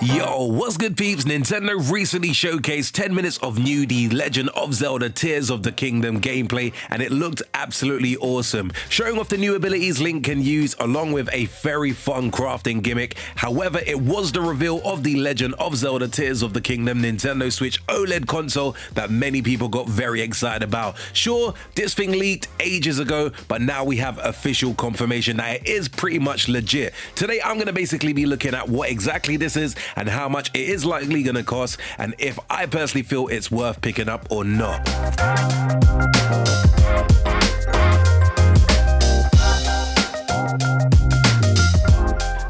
Yo, what's good peeps? Nintendo recently showcased 10 minutes of new The Legend of Zelda Tears of the Kingdom gameplay, and it looked absolutely awesome, showing off the new abilities Link can use along with a very fun crafting gimmick. However, it was the reveal of The Legend of Zelda Tears of the Kingdom Nintendo Switch OLED console that many people got very excited about. Sure, this thing leaked ages ago, but now we have official confirmation that it is pretty much legit. Today, I'm going to basically be looking at what exactly this is and how much it is likely going to cost, and if I personally feel it's worth picking up or not.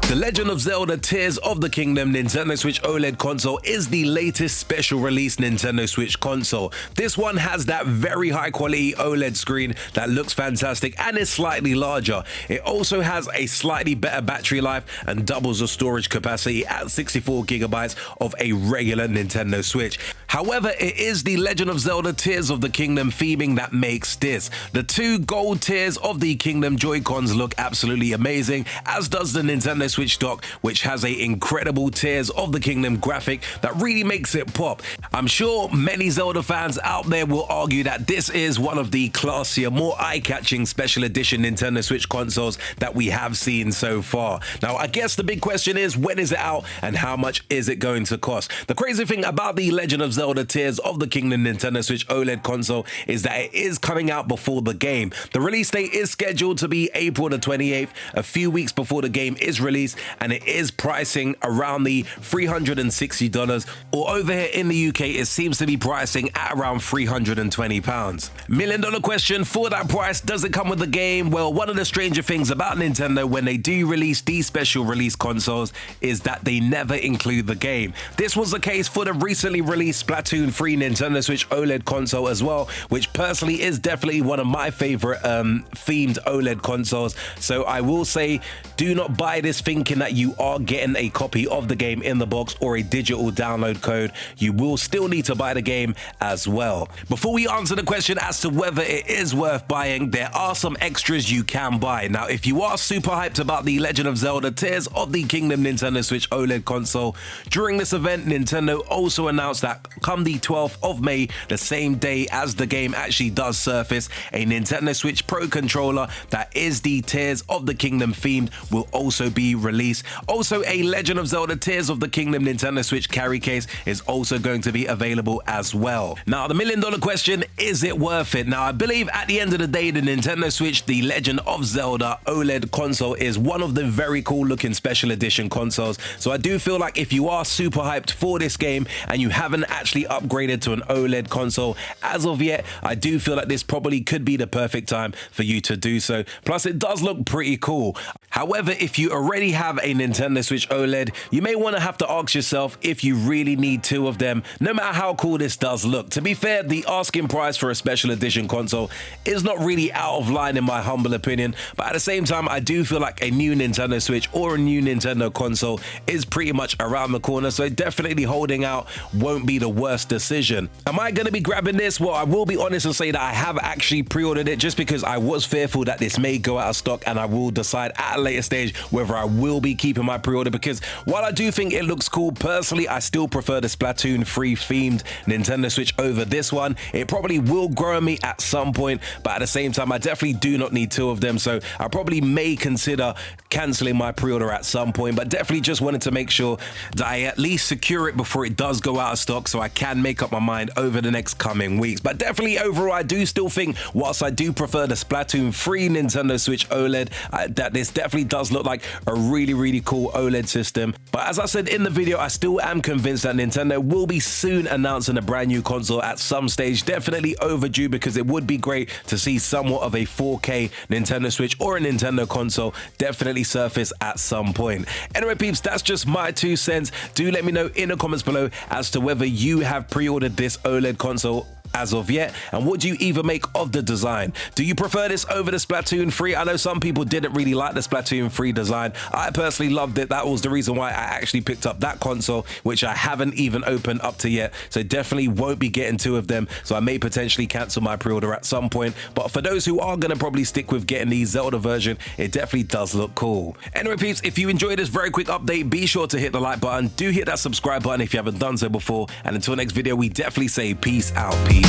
The Legend of Zelda Tears of the Kingdom Nintendo Switch OLED console is the latest special release Nintendo Switch console. This one has that very high quality OLED screen that looks fantastic and is slightly larger. It also has a slightly better battery life and doubles the storage capacity at 64 gigabytes of a regular Nintendo Switch. However, it is the Legend of Zelda Tears of the Kingdom theming that makes this. The two gold Tears of the Kingdom Joy-Cons look absolutely amazing, as does the Nintendo Switch dock, which has an incredible Tears of the Kingdom graphic that really makes it pop. I'm sure many Zelda fans out there will argue that this is one of the classier, more eye-catching special edition Nintendo Switch consoles that we have seen so far. Now, I guess the big question is, when is it out and how much is it going to cost? The crazy thing about the Legend of Zelda Tears of the Kingdom Nintendo Switch OLED console is that it is coming out before the game. The release date is scheduled to be April the 28th, a few weeks before the game is released, and it is pricing around the $360, or over here in the UK it seems to be pricing at around £320. $1 million question: for that price, does it come with the game? Well, one of the stranger things about Nintendo when they do release these special release consoles is that they never include the game. This was the case for the recently released Splatoon 3 Nintendo Switch OLED console as well, which personally is definitely one of my favorite themed OLED consoles. So I will say, do not buy this thinking that you are getting a copy of the game in the box or a digital download code. You will still need to buy the game as well. Before we answer the question as to whether it is worth buying, there are some extras you can buy. Now, if you are super hyped about the Legend of Zelda Tears of the Kingdom Nintendo Switch OLED console, during this event, Nintendo also announced that come the 12th of May, the same day as the game actually does surface, a Nintendo Switch Pro controller that is the Tears of the Kingdom themed will also be released. Also, a Legend of Zelda Tears of the Kingdom Nintendo Switch carry case is also going to be available as well. Now, the $1 million question: is it worth it? Now, I believe at the end of the day, the Nintendo Switch, the Legend of Zelda OLED console, is one of the very cool looking special edition consoles. So I do feel like if you are super hyped for this game and you haven't actually upgraded to an OLED console as of yet, I do feel like this probably could be the perfect time for you to do so. Plus, it does look pretty cool. However, if you already have a Nintendo Switch OLED, you may want to have to ask yourself if you really need two of them, no matter how cool this does look. To be fair, the asking price for a special edition console is not really out of line in my humble opinion, but at the same time, I do feel like a new Nintendo Switch or a new Nintendo console is pretty much around the corner, so definitely holding out won't be the worst decision. Am I going to be grabbing this? Well, I will be honest and say that I have actually pre-ordered it just because I was fearful that this may go out of stock, and I will decide at a later stage whether I will be keeping my pre-order, because while I do think it looks cool, personally I still prefer the Splatoon 3 themed Nintendo Switch over this one. It probably will grow on me at some point, but at the same time I definitely do not need two of them, so I probably may consider cancelling my pre-order at some point, but definitely just wanted to make sure that I at least secure it before it does go out of stock so I can make up my mind over the next coming weeks. But definitely overall, I do still think, whilst I do prefer the Splatoon 3 Nintendo Switch OLED, that this definitely does look like a really cool OLED system. But as I said in the video, I still am convinced that Nintendo will be soon announcing a brand new console at some stage. Definitely overdue, because it would be great to see somewhat of a 4K Nintendo Switch or a Nintendo console definitely surface at some point. Anyway peeps, that's just my 2 cents. Do let me know in the comments below as to whether you have pre-ordered this OLED console as of yet? And what do you even make of the design? Do you prefer this over the Splatoon 3? I know some people didn't really like the Splatoon 3 design. I personally loved it. That was the reason why I actually picked up that console, which I haven't even opened up to yet. So definitely won't be getting two of them. So I may potentially cancel my pre-order at some point. But for those who are going to probably stick with getting the Zelda version, it definitely does look cool. Anyway, peeps, if you enjoyed this very quick update, be sure to hit the like button. Do hit that subscribe button if you haven't done so before. And until next video, we definitely say peace out, peeps.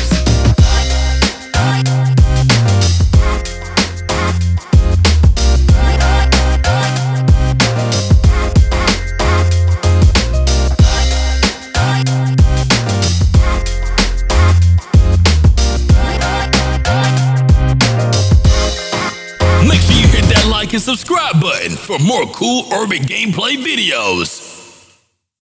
Make sure you hit that like and subscribe button for more cool Orbit gameplay videos.